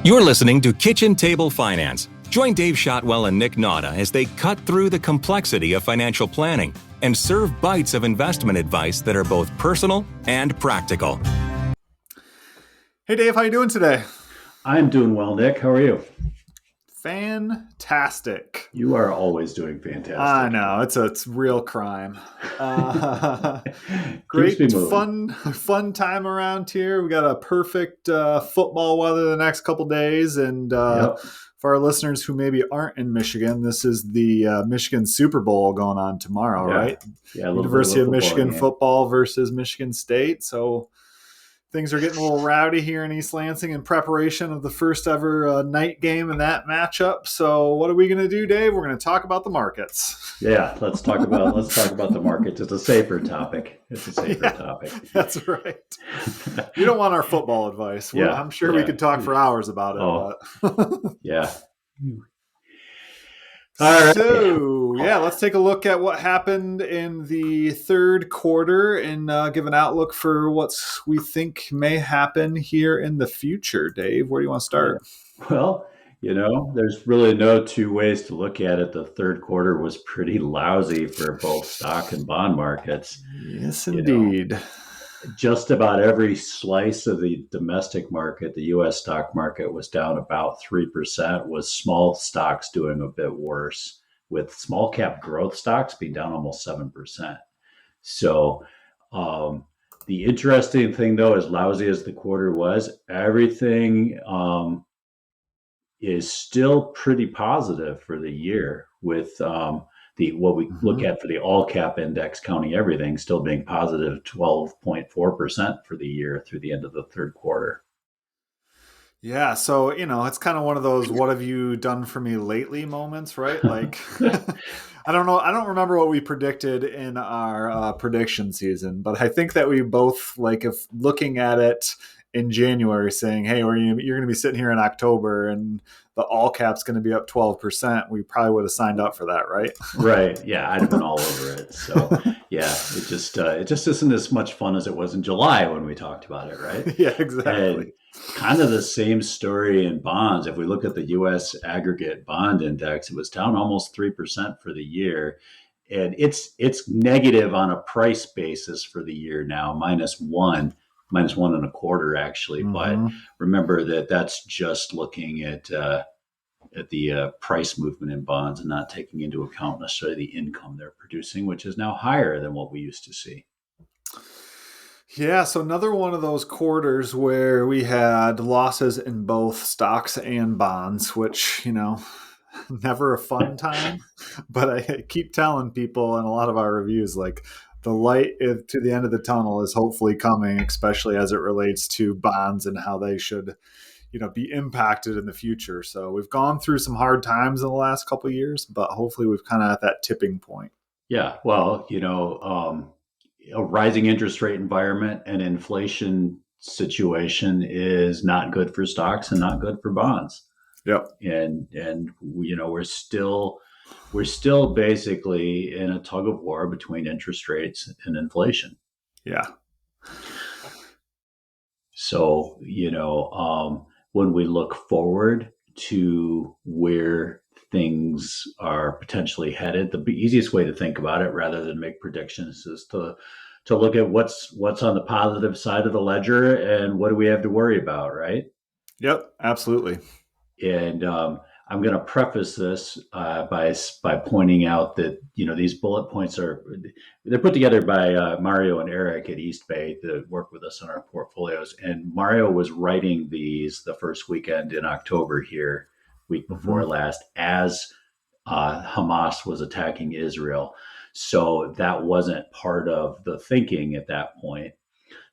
You're listening to Kitchen Table Finance. Join Dave Shotwell and Nick Nauta as they cut through the complexity of financial planning and serve bites of investment advice that are both personal and practical. Hey Dave, how you doing today? I'm doing well, Nick. How are you? Fantastic. You are always doing fantastic. I know, it's real crime. Great, fun time around here. We got a perfect football weather the next couple days, and for our listeners who maybe aren't in Michigan, this is the Michigan Super Bowl going on tomorrow, right? Yeah, University of Michigan football versus Michigan State. So things are getting a little rowdy here in East Lansing in preparation of the first ever night game in that matchup. So what are we going to do, Dave? We're going to talk about the markets. Yeah, let's talk about the markets. It's a safer topic. Topic. That's right. You don't want our football advice. Well, I'm sure we could talk for hours about it. But yeah. All right. So, let's take a look at what happened in the third quarter and give an outlook for what we think may happen here in the future. Dave, where do you want to start? Well, there's really no two ways to look at it. The third quarter was pretty lousy for both stock and bond markets. Yes, indeed. Just about every slice of the domestic market, the U.S. stock market was down about 3%, with small stocks doing a bit worse, with small cap growth stocks being down almost 7%. So the interesting thing, though, as lousy as the quarter was, everything is still pretty positive for the year, with what we look at for the all cap index, counting everything, still being positive 12.4% for the year through the end of the third quarter. Yeah. So, it's kind of one of those, what have you done for me lately moments, right? Like, I don't know. I don't remember what we predicted in our prediction season, but I think that we both, if looking at it in January saying, hey, you're going to be sitting here in October and the all cap's going to be up 12%, we probably would have signed up for that, right? Right. Yeah, I'd have been all over it. So yeah, it just isn't as much fun as it was in July when we talked about it, right? Yeah, exactly. And kind of the same story in bonds. If we look at the U.S. aggregate bond index, it was down almost 3% for the year. And it's negative on a price basis for the year now, minus 1.25 actually. Mm-hmm. But remember that's just looking at the price movement in bonds and not taking into account necessarily the income they're producing, which is now higher than what we used to see. Yeah, so another one of those quarters where we had losses in both stocks and bonds, which, never a fun time. But I keep telling people in a lot of our reviews, the light to the end of the tunnel is hopefully coming, especially as it relates to bonds and how they should, be impacted in the future. So we've gone through some hard times in the last couple of years, but hopefully we've kind of at that tipping point. Yeah, well, a rising interest rate environment and inflation situation is not good for stocks and not good for bonds. Yep. And we're still basically in a tug of war between interest rates and inflation. Yeah. So, when we look forward to where things are potentially headed, the easiest way to think about it, rather than make predictions, is to look at what's on the positive side of the ledger and what do we have to worry about, right? Yep, absolutely. And I'm going to preface this by pointing out that these bullet points they're put together by Mario and Eric at East Bay that work with us on our portfolios. And Mario was writing these the first weekend in October here, week before last, as Hamas was attacking Israel. So that wasn't part of the thinking at that point.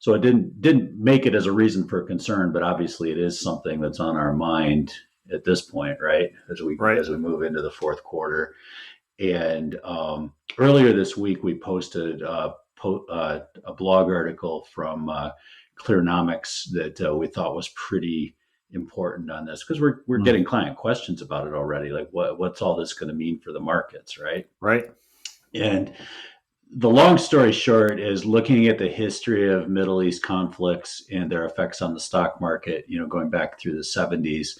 So it didn't make it as a reason for concern, but obviously it is something that's on our mind at this point, right? As we move into the fourth quarter. And earlier this week, we posted a blog article from Clearnomics that we thought was pretty important on this, because we're getting client questions about it already. Like, what's all this going to mean for the markets, right? Right. And the long story short is looking at the history of Middle East conflicts and their effects on the stock market, going back through the 70s.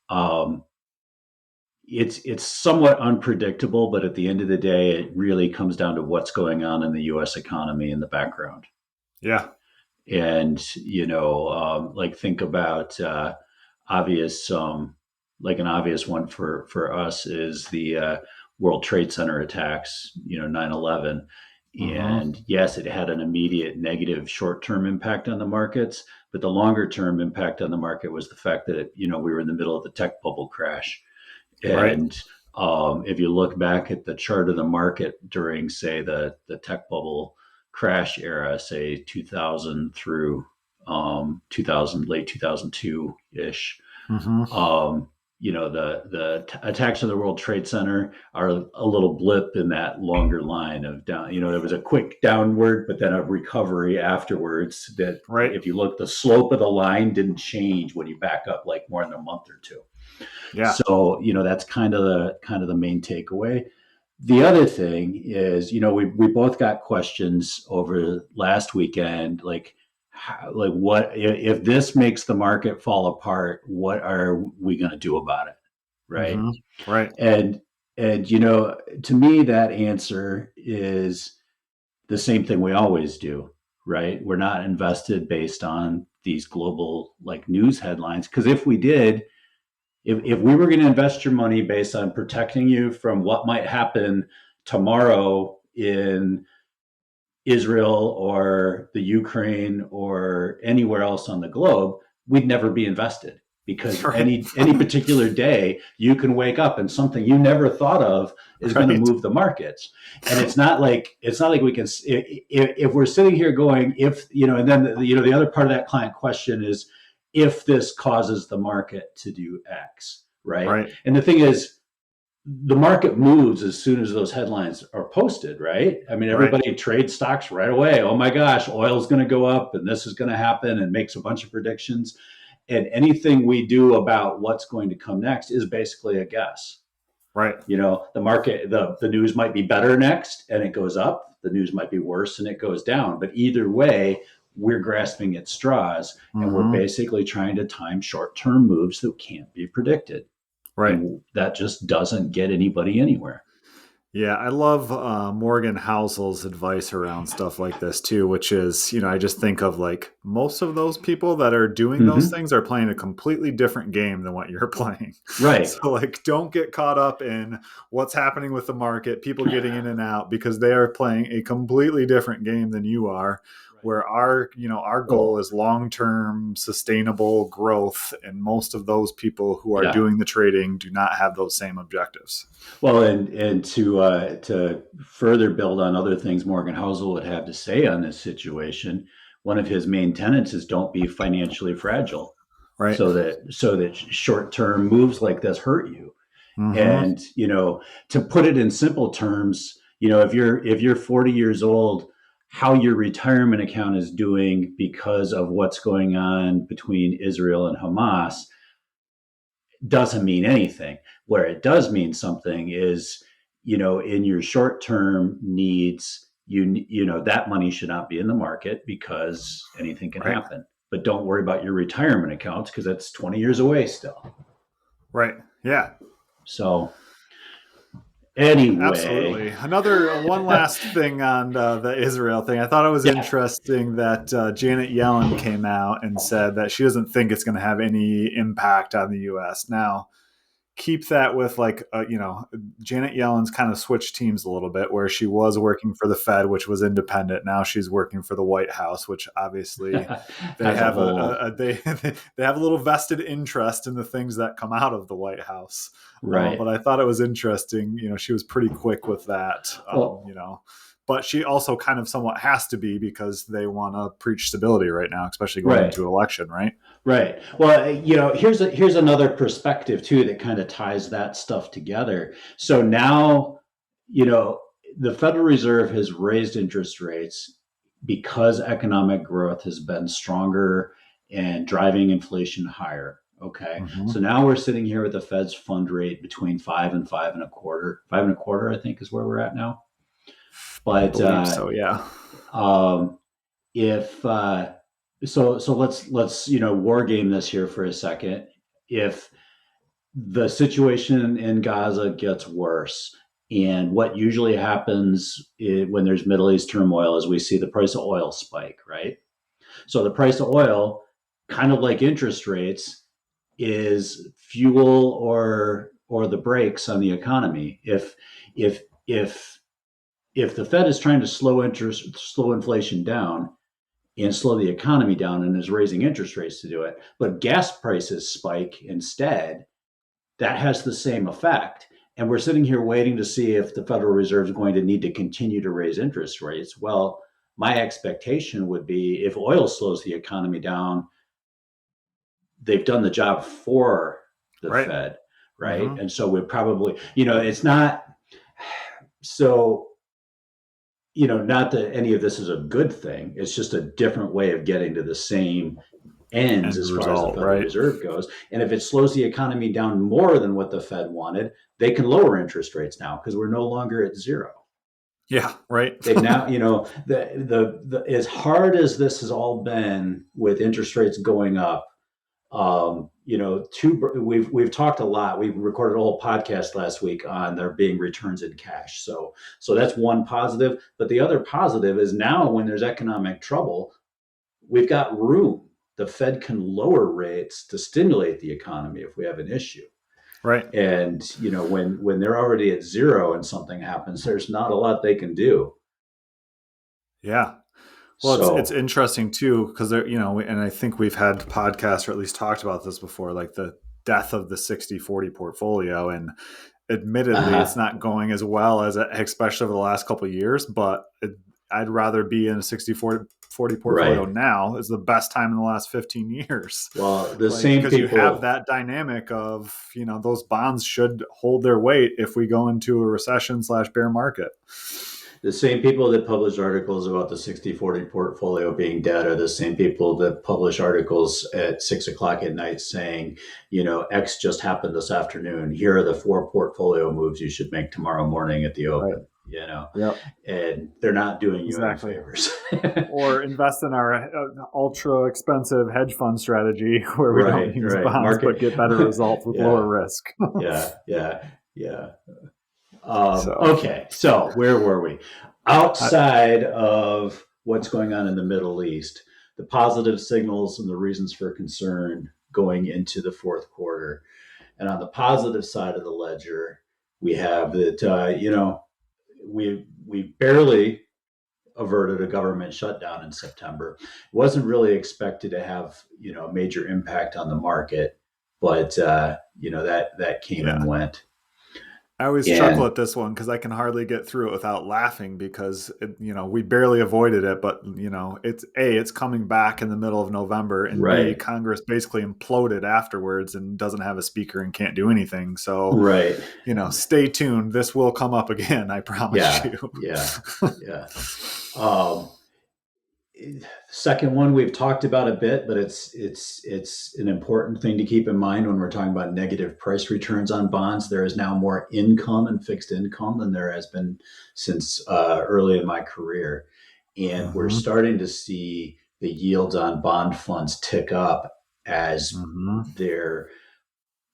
Um, it's somewhat unpredictable, but at the end of the day, it really comes down to what's going on in the U.S. economy in the background. Yeah. And like think about obvious, like an obvious one for us is the World Trade Center attacks, 9/11. And yes, it had an immediate negative short-term impact on the markets, but the longer-term impact on the market was the fact that we were in the middle of the tech bubble crash. Right. And if you look back at the chart of the market during, say, the tech bubble crash era, say 2000 through 2000, late 2002 ish, the attacks on the World Trade Center are a little blip in that longer line of down. There was a quick downward, but then a recovery afterwards. That Right. if you look, the slope of the line didn't change when you back up like more than a month or two. Yeah. So that's kind of the main takeaway. The other thing is, we both got questions over last weekend, like what if this makes the market fall apart? What are we going to do about it, right? Right. And to me, that answer is the same thing we always do, right? We're not invested based on these global like news headlines, because if we did, if we were going to invest your money based on protecting you from what might happen tomorrow in Israel or the Ukraine or anywhere else on the globe, we'd never be invested, because Right. any particular day you can wake up and something you never thought of is going to move the markets. And it's not like we can, if we're sitting here going, and then the other part of that client question is, if this causes the market to do X, right? And the thing is, the market moves as soon as those headlines are posted, right? I mean, everybody trades stocks right away. Oh my gosh, oil's going to go up and this is going to happen, and makes a bunch of predictions. And anything we do about what's going to come next is basically a guess. Right. The market, the news might be better next and it goes up. The news might be worse and it goes down. But either way, we're grasping at straws, and we're basically trying to time short-term moves that can't be predicted. Right. And that just doesn't get anybody anywhere. Yeah, I love Morgan Housel's advice around stuff like this too, which is, I just think of like most of those people that are doing those things are playing a completely different game than what you're playing. Right. So like, don't get caught up in what's happening with the market, people getting in and out, because they are playing a completely different game than you are. Where our goal is long-term sustainable growth, and most of those people who are doing the trading do not have those same objectives. Well, and to further build on other things Morgan Housel would have to say on this situation, one of his main tenets is don't be financially fragile, right? So that short-term moves like this hurt you. And to put it in simple terms, if you're 40 years old, how your retirement account is doing because of what's going on between Israel and Hamas doesn't mean anything. Where it does mean something is, in your short-term needs, that money should not be in the market because anything can happen. But don't worry about your retirement accounts, because that's 20 years away still. Right. Yeah. So anyway, absolutely. One last thing on the Israel thing. I thought it was interesting that Janet Yellen came out and said that she doesn't think it's going to have any impact on the U.S. Now, keep that with Janet Yellen's kind of switched teams a little bit, where she was working for the Fed, which was independent. Now she's working for the White House, which obviously they have they have a little vested interest in the things that come out of the White House. Right. But I thought it was interesting. She was pretty quick with that. But she also kind of somewhat has to be, because they want to preach stability right now, especially going into an election, right? Right. Well, here's another perspective too that kind of ties that stuff together. So now, the Federal Reserve has raised interest rates because economic growth has been stronger and driving inflation higher. Okay. So now we're sitting here with the Fed's fund rate between 5 and 5.25. 5.25, I think, is where we're at now. I But believe so. Yeah. if so let's war game this here for a second. If the situation in Gaza gets worse, and what usually happens when there's Middle East turmoil is we see the price of oil spike, right? So the price of oil, kind of like interest rates, is fuel or the brakes on the economy. If if the Fed is trying to slow inflation down and slow the economy down and is raising interest rates to do it, but gas prices spike instead, that has the same effect. And we're sitting here waiting to see if the Federal Reserve is going to need to continue to raise interest rates. Well, my expectation would be if oil slows the economy down, they've done the job for the Right. Fed, right? Mm-hmm. And so we're probably, it's not so, not that any of this is a good thing. It's just a different way of getting to the same ends as far as the Federal Reserve goes. And if it slows the economy down more than what the Fed wanted, they can lower interest rates now because we're no longer at zero. Yeah, right. They've now, the as hard as this has all been with interest rates going up, we've talked a lot. We recorded a whole podcast last week on there being returns in cash. So that's one positive. But the other positive is now when there's economic trouble, we've got room. The Fed can lower rates to stimulate the economy if we have an issue. Right. And, when they're already at zero and something happens, there's not a lot they can do. Yeah. Well, it's interesting too, because and I think we've had podcasts or at least talked about this before, like the death of the 60-40 portfolio. And admittedly, it's not going as well as especially over the last couple of years, but I'd rather be in a 60-40 portfolio now. Is the best time in the last 15 years. Well, same people, because you have that dynamic of, those bonds should hold their weight if we go into a recession / bear market. The same people that publish articles about the 60-40 portfolio being dead are the same people that publish articles at 6:00 at night saying, X just happened this afternoon. Here are the 4 portfolio moves you should make tomorrow morning at the open. Right. Yep. And they're not doing you any favors. Or invest in our ultra expensive hedge fund strategy where we don't use bonds but get better results with lower risk. Yeah. Okay, so where were we? Outside of what's going on in the Middle East, the positive signals and the reasons for concern going into the fourth quarter. And on the positive side of the ledger, we have that, we barely averted a government shutdown in September. It wasn't really expected to have, a major impact on the market, but, that came and went. I always chuckle at this one because I can hardly get through it without laughing because, we barely avoided it, but, it's coming back in the middle of November and B, Congress basically imploded afterwards and doesn't have a speaker and can't do anything. So, stay tuned. This will come up again. I promise you. Yeah. Second one we've talked about a bit, but it's an important thing to keep in mind when we're talking about negative price returns on bonds. There is now more income and fixed income than there has been since early in my career. And we're starting to see the yields on bond funds tick up as their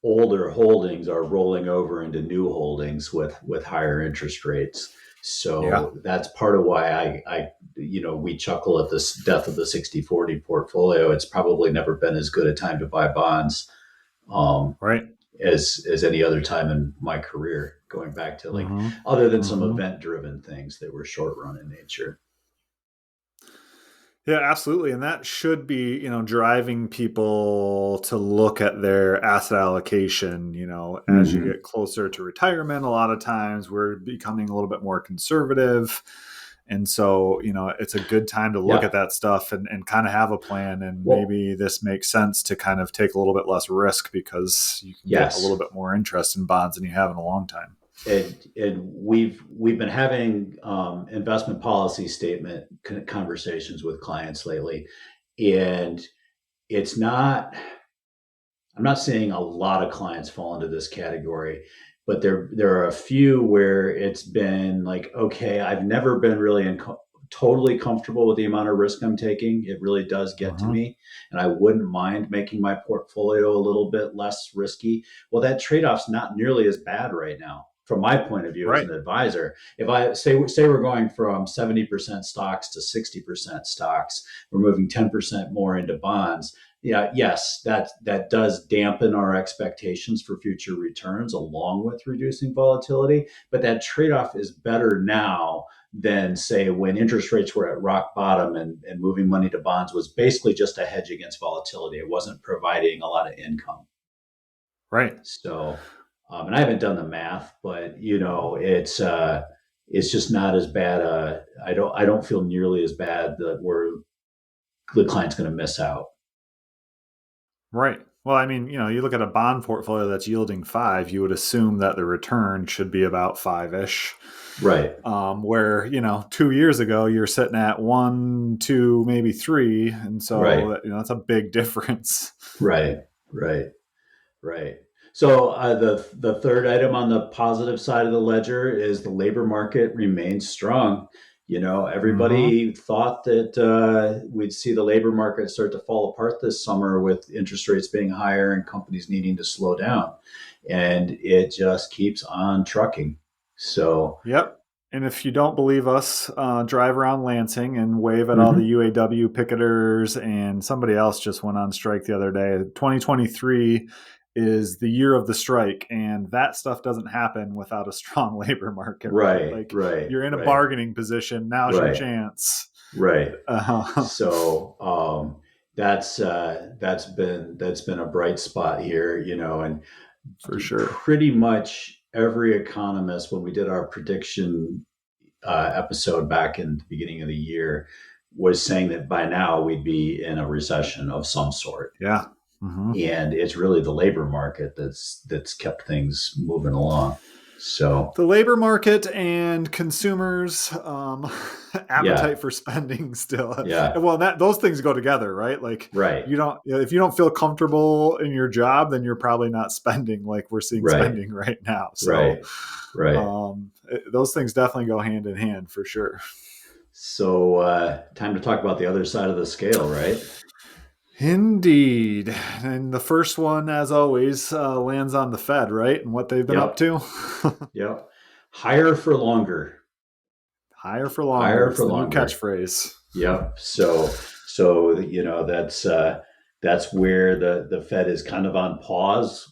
older holdings are rolling over into new holdings with higher interest rates. So that's part of why I we chuckle at this death of the 60-40 portfolio. It's probably never been as good a time to buy bonds as any other time in my career, going back to other than some event driven things that were short run in nature. Yeah, absolutely. And that should be, driving people to look at their asset allocation, as you get closer to retirement. A lot of times we're becoming a little bit more conservative. And so, it's a good time to look at that stuff and kind of have a plan. And maybe this makes sense to kind of take a little bit less risk because you can get a little bit more interest in bonds than you have in a long time. And we've been having investment policy statement conversations with clients lately, and I'm not seeing a lot of clients fall into this category. but there are a few where it's been like, okay, I've never been really totally comfortable with the amount of risk I'm taking. It really does get to me, and I wouldn't mind making my portfolio a little bit less risky. Well, that trade-off's not nearly as bad right now from my point of view as Right. an advisor. If I say we're going from 70% stocks to 60% stocks, we're moving 10% more into bonds. Yeah, yes, that does dampen our expectations for future returns along with reducing volatility. But that trade-off is better now than, say, when interest rates were at rock bottom and moving money to bonds was basically just a hedge against volatility. It wasn't providing a lot of income. Right. So, and I haven't done the math, but it's just not as bad. I don't feel nearly as bad that the client's going to miss out. Right. Well, I mean, you look at a bond portfolio that's yielding 5, you would assume that the return should be about 5-ish. Right. Where, 2 years ago, you're sitting at 1, 2, maybe 3. And so, Right. that's a big difference. Right. So the third item on the positive side of the ledger is the labor market remains strong. Everybody thought that we'd see the labor market start to fall apart this summer with interest rates being higher and companies needing to slow down. And it just keeps on trucking. So, Yep. And if you don't believe us, drive around Lansing and wave at all the UAW picketers, and somebody else just went on strike the other day. 2023 is the year of the strike, and that stuff doesn't happen without a strong labor market. Right. You're in a bargaining position. Now's your chance. Right. So that's been a bright spot here, and for sure, pretty much every economist, when we did our prediction episode back in the beginning of the year, was saying that by now we'd be in a recession of some sort. Yeah. And it's really the labor market that's kept things moving along. So the labor market and consumers' appetite for spending still. Yeah. Well, those things go together, right? Right. If you don't feel comfortable in your job, then you're probably not spending like we're seeing spending right now. So, those things definitely go hand in hand for sure. So, time to talk about the other side of the scale, right? Indeed. And the first one, as always, lands on the Fed, right? And what they've been up to. Yep. Higher for longer. Higher for longer. Higher it's for the longer. New catchphrase. Yep. So that's where the Fed is kind of on pause.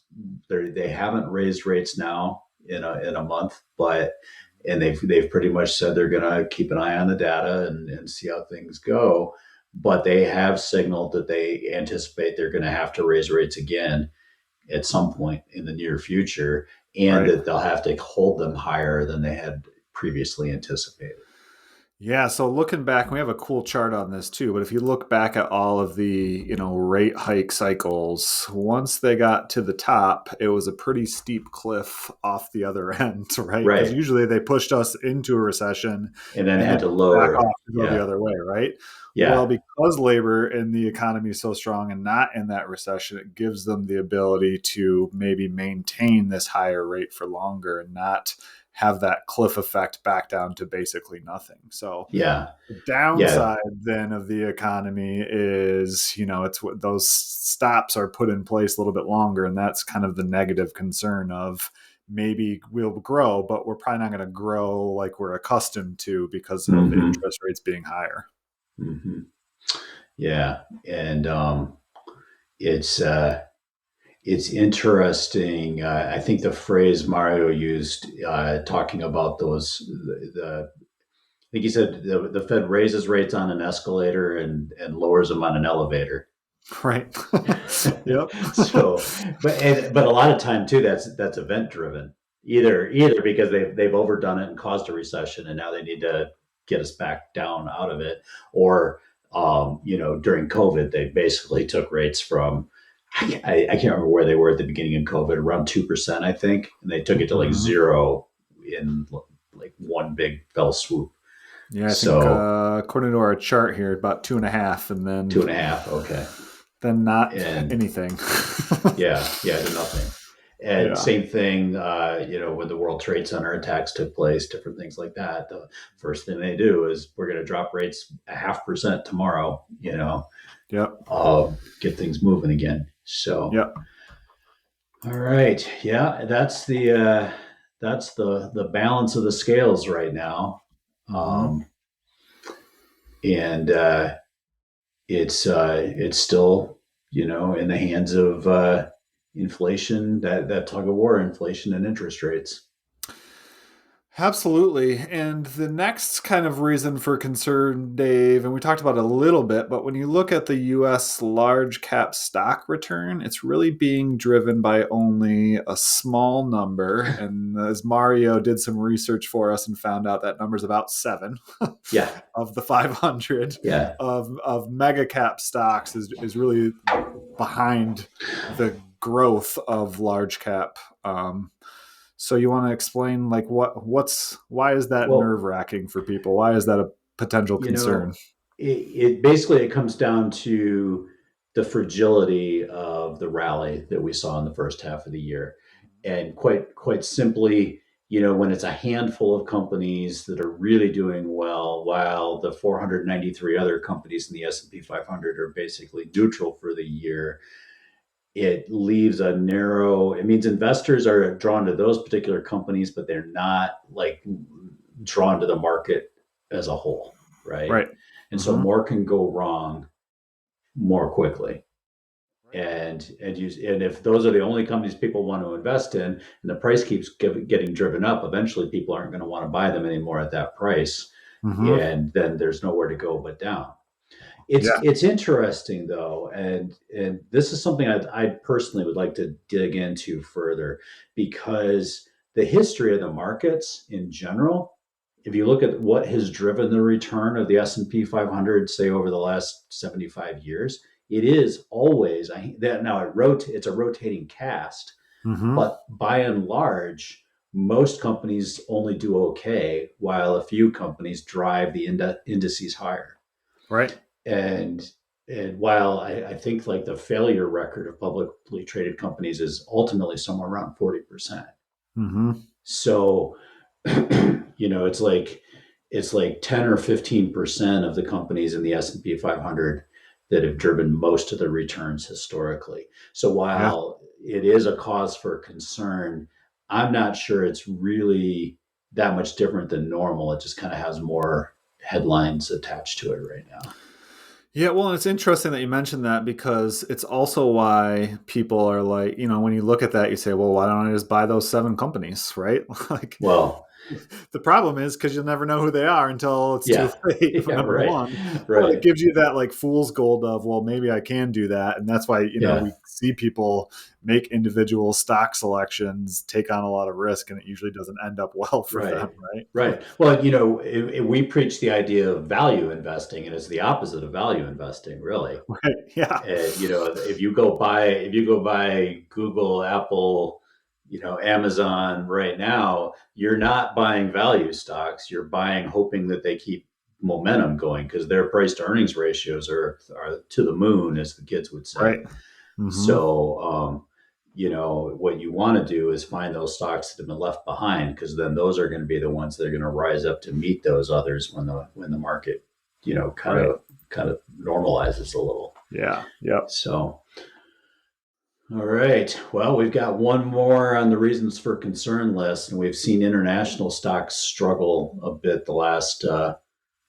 They haven't raised rates now in a month, and they've pretty much said they're going to keep an eye on the data and see how things go. But they have signaled that they anticipate they're going to have to raise rates again at some point in the near future, and that they'll have to hold them higher than they had previously anticipated. Yeah, so looking back, we have a cool chart on this too, but if you look back at all of the, rate hike cycles, once they got to the top, it was a pretty steep cliff off the other end, right? Because usually they pushed us into a recession and then had to lower back off to go the other way, right? Yeah. Well, because labor in the economy is so strong and not in that recession, it gives them the ability to maybe maintain this higher rate for longer and not have that cliff effect back down to basically nothing. So the downside then of the economy is, it's what those stops are put in place a little bit longer. And that's kind of the negative concern of maybe we'll grow, but we're probably not going to grow like we're accustomed to because of the interest rates being higher. Mm-hmm. Yeah. And it's interesting. I think the phrase Mario used talking about those, I think he said the Fed raises rates on an escalator and lowers them on an elevator. Right. Yep. But a lot of time too, that's event driven. Either because they've overdone it and caused a recession, and now they need to get us back down out of it, or during COVID, they basically took rates from. I can't remember where they were at the beginning of COVID, around 2%, I think. And they took it to like zero in like one big fell swoop. Yeah, I think according to our chart here, about 2.5 and then 2.5. Okay. Then not anything. yeah, to nothing. And Yeah. same thing, when the World Trade Center attacks took place, different things like that. The first thing they do is we're going to drop rates 0.5% tomorrow, Yep. get things moving again. So, Yep. all right. Yeah, that's the balance of the scales right now. Mm-hmm. Um, and it's still in the hands of inflation, that tug of war, inflation and interest rates. Absolutely. And the next kind of reason for concern, Dave, and we talked about it a little bit, but when you look at the US large cap stock return, it's really being driven by only a small number. And as Mario did some research for us and found out that number's about 7 Yeah, of the 500 yeah. of mega cap stocks is really behind the growth of large cap. So you want to explain like why is that nerve Well, wracking for people? Why is that a potential you concern? know, it basically it comes down to the fragility of the rally that we saw in the first half of the year, and quite simply, when it's a handful of companies that are really doing well, while the 493 other companies in the S&P 500 are basically neutral for the year, it leaves a narrow. It means investors are drawn to those particular companies, but they're not like drawn to the market as a whole, right? Right. And so Mm-hmm. more can go wrong more quickly. Right. And if those are the only companies people want to invest in, and the price keeps getting driven up, eventually people aren't going to want to buy them anymore at that price, Mm-hmm. and then there's nowhere to go but down. It's Yeah. it's interesting though, and this is something I personally would like to dig into further, because the history of the markets in general, if you look at what has driven the return of the S&P 500, say over the last 75 years, it is always that now it's a rotating cast, Mm-hmm. but by and large, most companies only do okay, while a few companies drive the indices higher. Right. And and while I think like the failure record of publicly traded companies is ultimately somewhere around 40%. Mm-hmm. So, it's like 10 or 15% of the companies in the S&P 500 that have driven most of the returns historically. So Yeah. while it is a cause for concern, I'm not sure it's really that much different than normal. It just kind of has more headlines attached to it right now. Yeah, well, and it's interesting that you mentioned that because it's also why people are like, when you look at that, you say, well, why don't I just buy those 7 companies, right? Like, Well, the problem is because you'll never know who they are until it's too yeah, late, yeah, number right, one. But it right, gives you that like fool's gold of, well, maybe I can do that. And that's why, yeah, we see people make individual stock selections, take on a lot of risk, and it usually doesn't end up well for right, them, right? right. Well, we preach the idea of value investing, and it's the opposite of value investing, really. Right. Yeah. And if you go buy Google, Apple, Amazon right now, you're not buying value stocks. You're buying hoping that they keep momentum going, because their price to earnings ratios are to the moon, as the kids would say. Right. Mm-hmm. So, what you want to do is find those stocks that have been left behind, because then those are going to be the ones that are going to rise up to meet those others when the market, kind Right. of kind of normalizes a little. Yeah. Yep. So, all right. Well, we've got one more on the reasons for concern list, and we've seen international stocks struggle a bit the last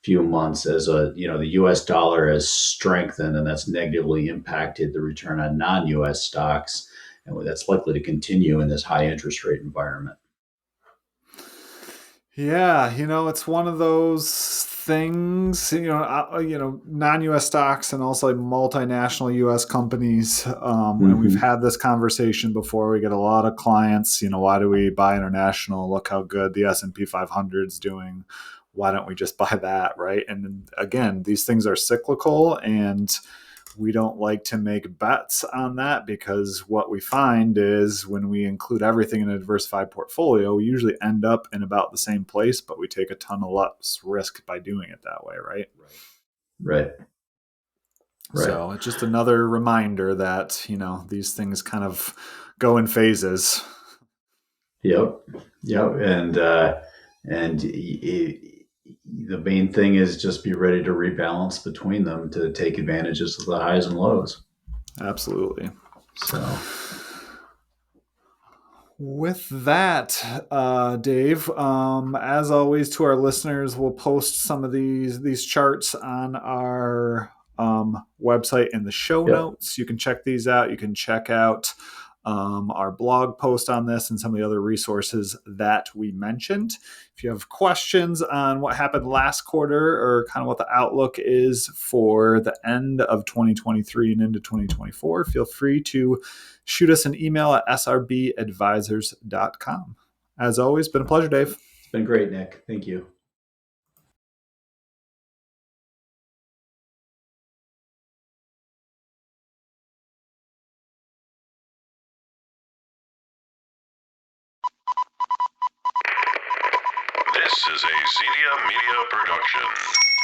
few months, as the U.S. dollar has strengthened, and that's negatively impacted the return on non-U.S. stocks, and that's likely to continue in this high interest rate environment. Yeah, it's one of those things, non-US stocks and also like multinational US companies. And we've Mm-hmm. had this conversation before. We get a lot of clients, why do we buy international? Look how good the S&P 500 is doing. Why don't we just buy that, right? And then, again, these things are cyclical, and we don't like to make bets on that, because what we find is when we include everything in a diversified portfolio, we usually end up in about the same place, but we take a ton of less risk by doing it that way, right? Right. Right. So it's just another reminder that, these things kind of go in phases. Yep. And the main thing is just be ready to rebalance between them to take advantages of the highs and lows. Absolutely. So, with that, Dave, as always, to our listeners, we'll post some of these charts on our website in the show notes. You can check these out. You can check out our blog post on this and some of the other resources that we mentioned. If you have questions on what happened last quarter or kind of what the outlook is for the end of 2023 and into 2024, feel free to shoot us an email at srbadvisors.com. As always, been a pleasure, Dave. It's been great, Nick. Thank you. This is a Zedia Media production.